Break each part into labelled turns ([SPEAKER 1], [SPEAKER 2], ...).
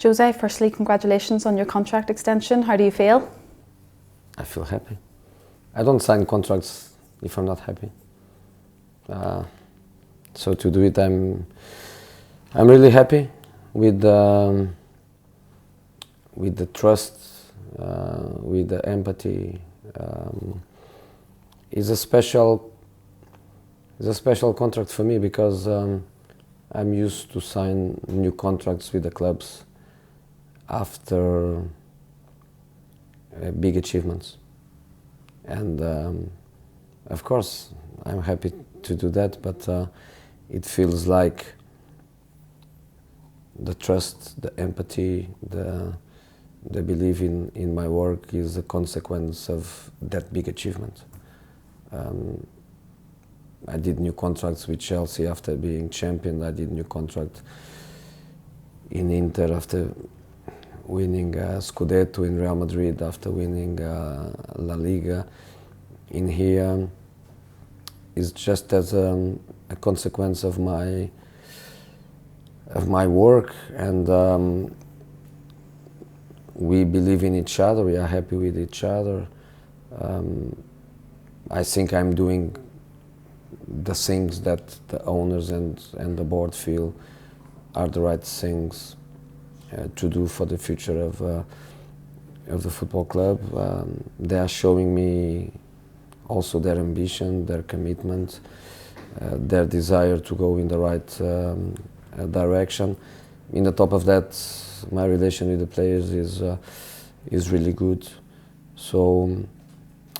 [SPEAKER 1] Jose, firstly, congratulations on your contract extension. How do you feel?
[SPEAKER 2] I feel happy. I don't sign contracts if I'm not happy. So to do it, I'm really happy with the trust, with the empathy. It's a special contract for me because I'm used to sign new contracts with the clubs after big achievements, and of course I'm happy to do that, but it feels like the trust, the empathy, the belief in my work is a consequence of that big achievement. I did new contracts with Chelsea after being champion. I did new contract in Inter after winning Scudetto, in Real Madrid after winning La Liga. In here is just as a consequence of my work, and we believe in each other. We are happy with each other. I think I'm doing the things that the owners and the board feel are the right things to do for the future of the football club. They are showing me also their ambition, their commitment, their desire to go in the right direction. In the top of that, my relation with the players is really good. So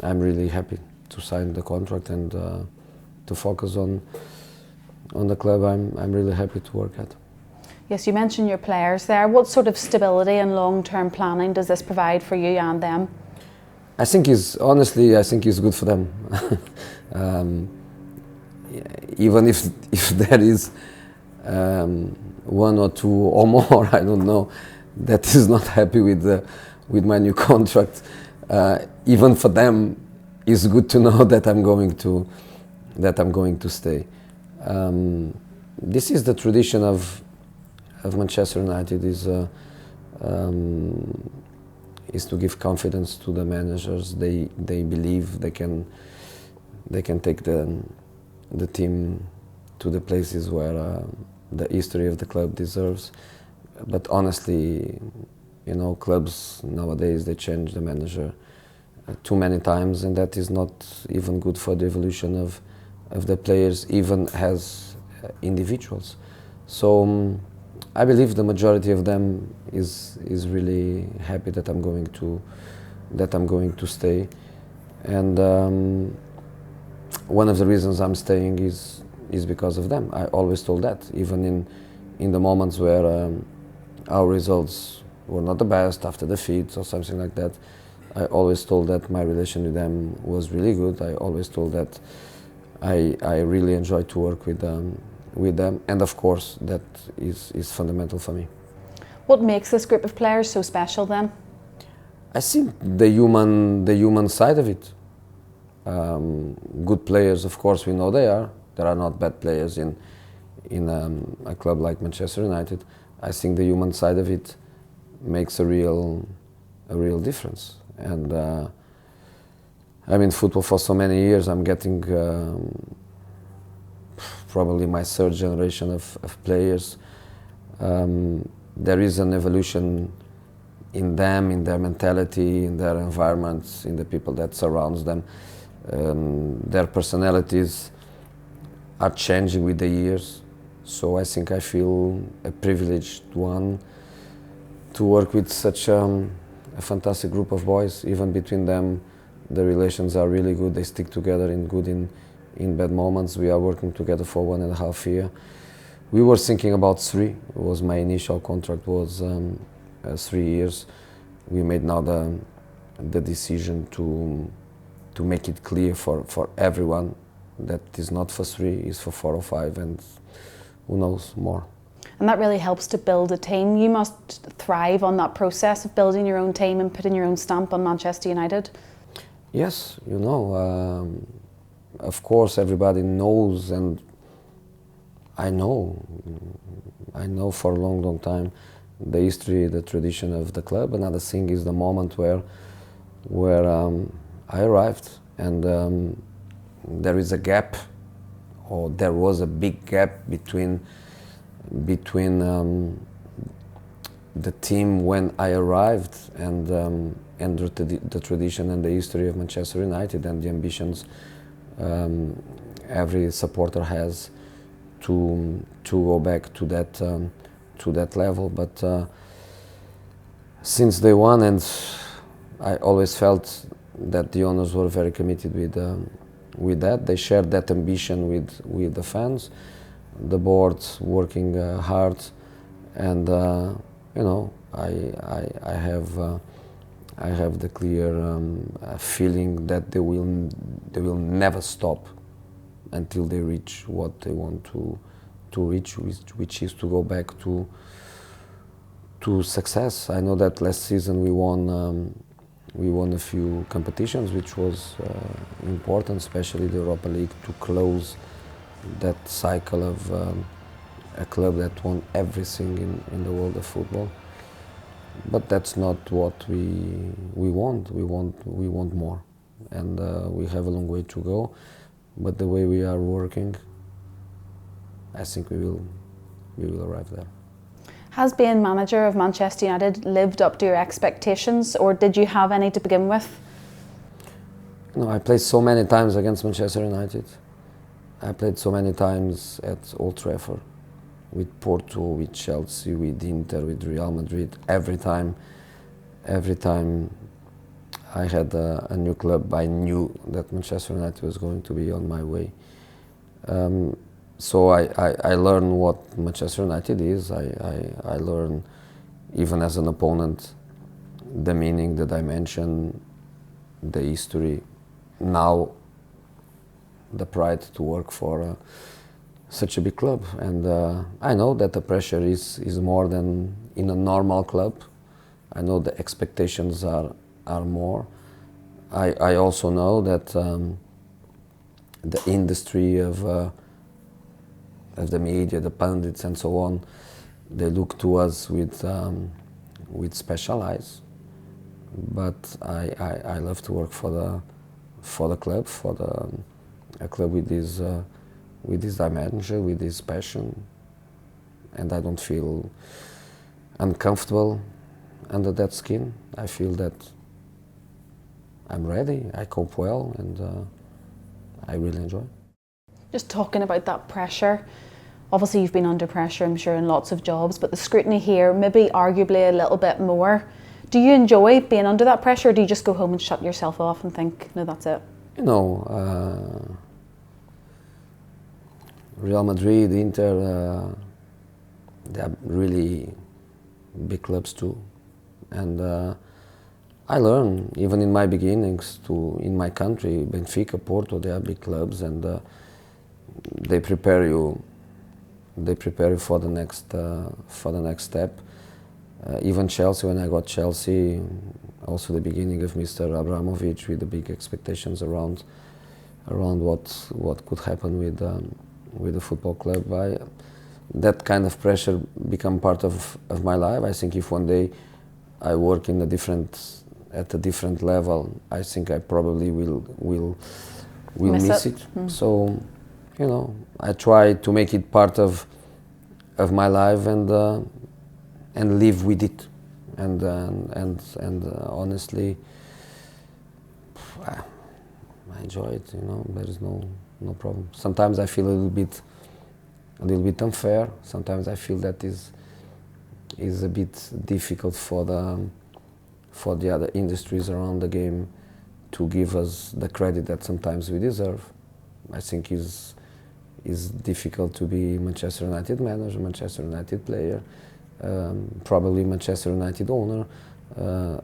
[SPEAKER 2] I'm really happy to sign the contract and to focus on the club I'm really happy to work at.
[SPEAKER 1] Yes, you mentioned your players there. What sort of stability and long-term planning does this provide for you and them?
[SPEAKER 2] I think it's good for them. Even if there is one or two or more, I don't know, that is not happy with my new contract. Even for them, it's good to know that I'm going to stay. This is the tradition of Manchester United, is to give confidence to the managers. They believe they can take the team to the places where the history of the club deserves. But honestly, clubs nowadays, they change the manager too many times, and that is not even good for the evolution of the players, even as individuals. So I believe the majority of them is really happy that I'm going to stay, and one of the reasons I'm staying is because of them. I always told that, even in the moments where our results were not the best, after defeats or something like that. I always told that my relation with them was really good. I always told that I really enjoy to work with them, and of course that is fundamental for me.
[SPEAKER 1] What makes this group of players so special then?
[SPEAKER 2] I think the human side of it. Good players, of course, we know they are. There are not bad players in a club like Manchester United. I think the human side of it makes a real difference. And I'm in football for so many years. I'm getting probably my third generation of players. There is an evolution in them, in their mentality, in their environments, in the people that surrounds them. Their personalities are changing with the years. So I think I feel a privileged one to work with such a fantastic group of boys. Even between them, the relations are really good. They stick together in bad moments. We are working together for 1.5 years. We were thinking about 3. It was my initial contract was 3 years. We made now the decision to make it clear for everyone that is not for 3, is for 4 or 5, and who knows more.
[SPEAKER 1] And that really helps to build a team. You must thrive on that process of building your own team and putting your own stamp on Manchester United.
[SPEAKER 2] Yes, of course everybody knows, and I know for a long time the history, the tradition of the club. Another thing is the moment where I arrived, and there is a gap, or there was a big gap between the team when I arrived and the tradition and the history of Manchester United and the ambitions every supporter has to go back to that level. But since day one, and I always felt that the owners were very committed with that. They shared that ambition with the fans, the board working hard, and you know, I have the clear feeling that they will never stop until they reach what they want to reach, which is to go back to success. I know that last season we won a few competitions, which was important, especially the Europa League, to close that cycle of a club that won everything in the world of football. But that's not what we want. We want more, and we have a long way to go. But the way we are working, I think we will arrive there.
[SPEAKER 1] Has being manager of Manchester United lived up to your expectations, or did you have any to begin with?
[SPEAKER 2] No, I played so many times against Manchester United. I played so many times at Old Trafford, with Porto, with Chelsea, with Inter, with Real Madrid. Every time I had a new club, I knew that Manchester United was going to be on my way. So I learned what Manchester United is. I learned, even as an opponent, the meaning, the dimension, the history. Now, the pride to work for such a big club. And I know that the pressure is more than in a normal club. I know the expectations are more. I also know that the industry of the media, the pundits and so on, they look to us with special eyes. But I love to work for the club, a club with this dimension, with this passion, and I don't feel uncomfortable under that skin. I feel that I'm ready, I cope well, and I really enjoy.
[SPEAKER 1] Just talking about that pressure, obviously you've been under pressure, I'm sure, in lots of jobs, but the scrutiny here, maybe arguably a little bit more. Do you enjoy being under that pressure, or do you just go home and shut yourself off and think, no, that's it?
[SPEAKER 2] You know, Real Madrid, Inter, they are really big clubs too. And I learned, even in my beginnings, in my country, Benfica, Porto, they are big clubs, and they prepare you for the next step. Even Chelsea, when I got Chelsea, also the beginning of Mr. Abramovich, with the big expectations around what could happen with the football club. That kind of pressure become part of my life. I think if one day I work at a different level, I think I probably will miss it. So, you know, I try to make it part of my life and live with it. And honestly, I enjoy it. You know, there is no problem. Sometimes I feel a little bit unfair. Sometimes I feel that is a bit difficult for the other industries around the game to give us the credit that sometimes we deserve. I think is difficult to be Manchester United manager, Manchester United player, probably Manchester United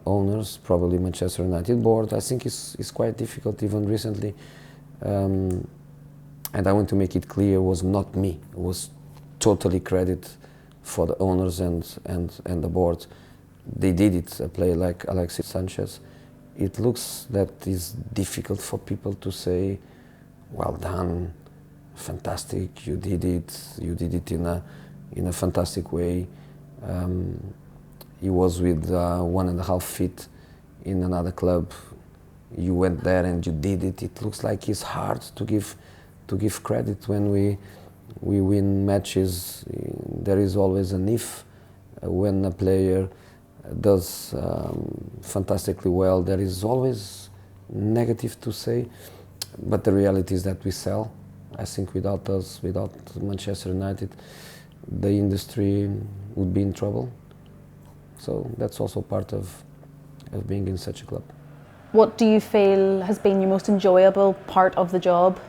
[SPEAKER 2] owners, probably Manchester United board. I think it's quite difficult even recently. And I want to make it clear, it was not me. It was totally credit for the owners and the board. They did it. A player like Alexis Sanchez, it looks that it's difficult for people to say, well done, fantastic, you did it in a fantastic way. he was with 1.5 feet in another club. You went there and you did it. It looks like it's hard to give credit when we win matches. There is always an if. When a player does fantastically well, there is always negative to say. But the reality is that we sell. I think without us, without Manchester United, the industry would be in trouble. So that's also part of being in such a club.
[SPEAKER 1] What do you feel has been your most enjoyable part of the job?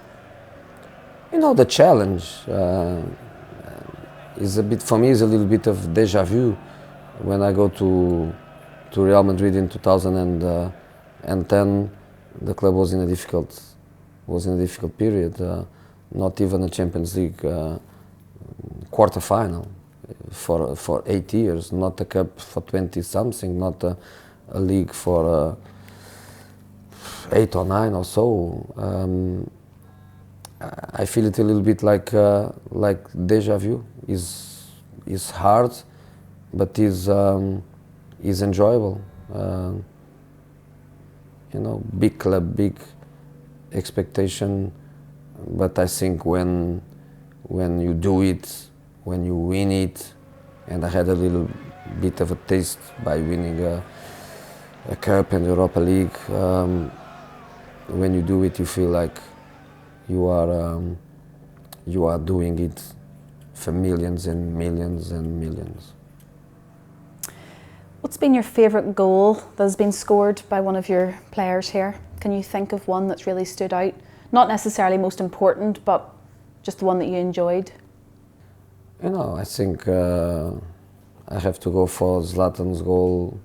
[SPEAKER 2] You know, the challenge is a bit, for me, is a little bit of deja vu. When I go to Real Madrid in 2010, the club was in a difficult period. Not even a Champions League quarter-final for 8 years, not a cup for 20-something, not a league for 8 or 9 or so. I feel it a little bit like deja vu. Is hard, but is enjoyable. You know, big club, big expectation. But I think when you do it, when you win it, and I had a little bit of a taste by winning a cup and Europa League. When you do it, you feel like you are doing it for millions and millions and millions.
[SPEAKER 1] What's been your favourite goal that has been scored by one of your players here? Can you think of one that's really stood out? Not necessarily most important, but just the one that you enjoyed?
[SPEAKER 2] You know, I think I have to go for Zlatan's goal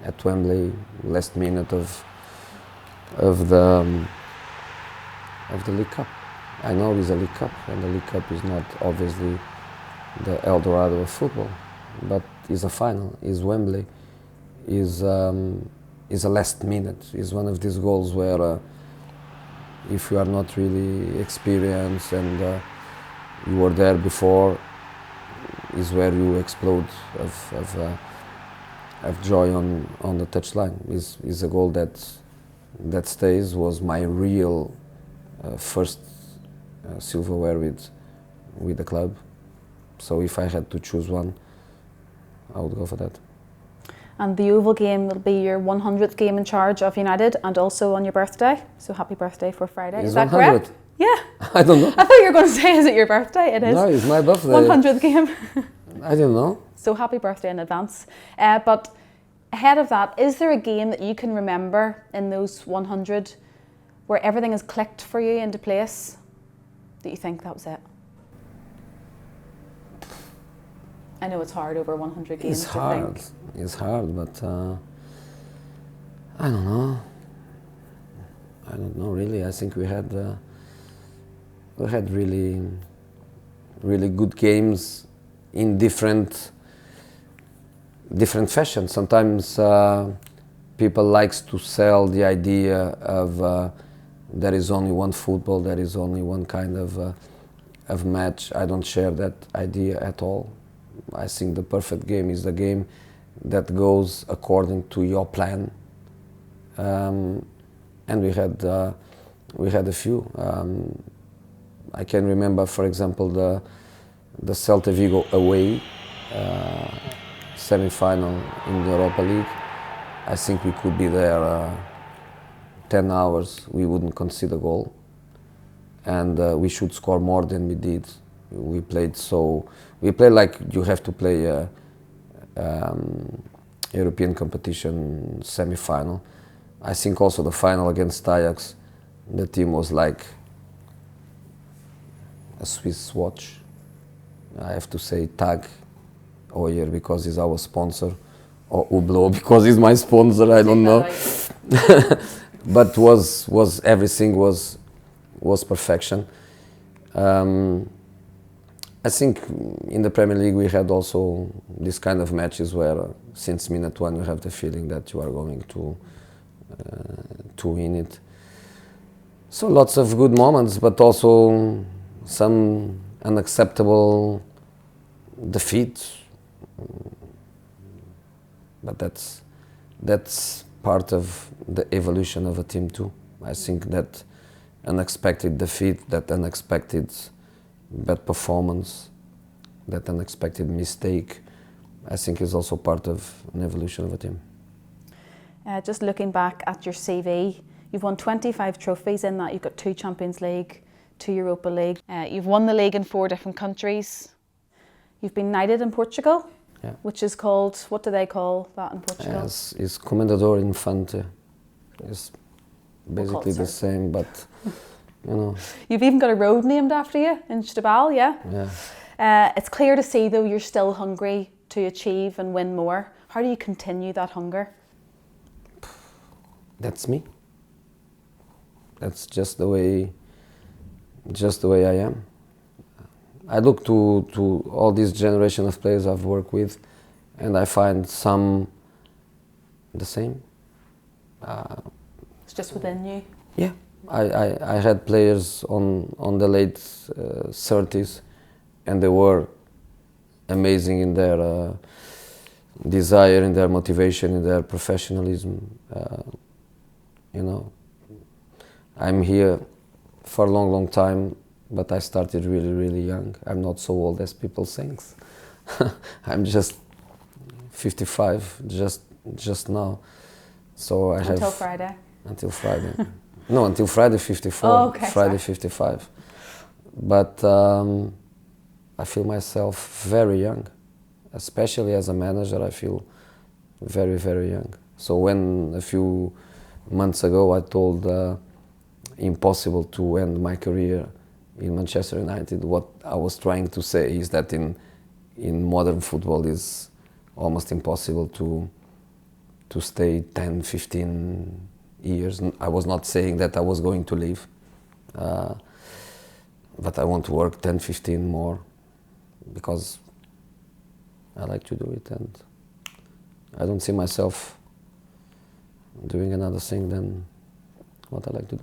[SPEAKER 2] at Wembley, last minute of the League Cup. I know it's a League Cup, and the League Cup is not obviously the El Dorado of football, but it's a final, it's Wembley, is a last minute. It's one of these goals where if you are not really experienced and you were there before, is where you explode of joy on the touchline. Is a goal that stays. Was my real first silverware with the club. So if I had to choose one, I would go for that.
[SPEAKER 1] And the Oval game will be your 100th game in charge of United, and also on your birthday. So happy birthday for Friday. Is that 100? Correct? Yeah.
[SPEAKER 2] I don't know.
[SPEAKER 1] I thought you were going to say, is it your birthday? It is.
[SPEAKER 2] No, it's my birthday.
[SPEAKER 1] 100th game.
[SPEAKER 2] I don't know.
[SPEAKER 1] So happy birthday in advance. But ahead of that, is there a game that you can remember in those 100 where everything has clicked for you into place, that you think that was it? I know it's hard over 100 games.
[SPEAKER 2] It's hard. It's hard, but I don't know. I don't know really. I think we had really good games in different fashions. Sometimes people likes to sell the idea of there is only one football, there is only one kind of match. I don't share that idea at all. I think the perfect game is the game that goes according to your plan, and we had a few. I can remember, for example, the Celta Vigo away semi-final in the Europa League. I think we could be there 10 hours. We wouldn't concede a goal, and we should score more than we did. We played like you have to play European competition semi-final. I think also the final against Ajax, the team was like a Swiss watch. I have to say TAG Oyer because he's our sponsor, or Hublot because he's my sponsor. I don't know, but was everything was perfection. I think in the Premier League we had also this kind of matches where since minute one you have the feeling that you are going to win it. So lots of good moments, but also some unacceptable defeats. but that's part of the evolution of a team too. I think that unexpected defeat, that unexpected bad performance, that unexpected mistake, I think is also part of an evolution of a team.
[SPEAKER 1] Just looking back at your CV, you've won 25 trophies in that. You've got 2 Champions League, 2 Europa League. You've won the league in 4 different countries. You've been knighted in Portugal,
[SPEAKER 2] Yeah.
[SPEAKER 1] which is called, what do they call that in Portugal?
[SPEAKER 2] Yes, it's Comendador Infante. It's basically the
[SPEAKER 1] sir.
[SPEAKER 2] same, but you know.
[SPEAKER 1] You've even got a road named after you in Stabal, yeah?
[SPEAKER 2] Yeah.
[SPEAKER 1] It's clear to see, though, you're still hungry to achieve and win more. How do you continue that hunger?
[SPEAKER 2] That's me. That's just the way I am. I look to all this generation of players I've worked with, and I find some the same.
[SPEAKER 1] It's just within you.
[SPEAKER 2] Yeah, I had players on the late 30s, and they were amazing in their desire, in their motivation, in their professionalism. You know, I'm here for a long, long time, but I started really, really young. I'm not so old as people think. I'm just 55, just now. So I have
[SPEAKER 1] Until Friday.
[SPEAKER 2] until Friday. No, until Friday 54.
[SPEAKER 1] Oh, okay,
[SPEAKER 2] Friday
[SPEAKER 1] sorry.
[SPEAKER 2] 55. But I feel myself very young, especially as a manager. I feel very, very young. So when a few months ago I told impossible to end my career in Manchester United, what I was trying to say is that in modern football it's almost impossible to stay 10, 15 years. I was not saying that I was going to leave, but I want to work 10, 15 more because I like to do it, and I don't see myself doing another thing than what I like to do.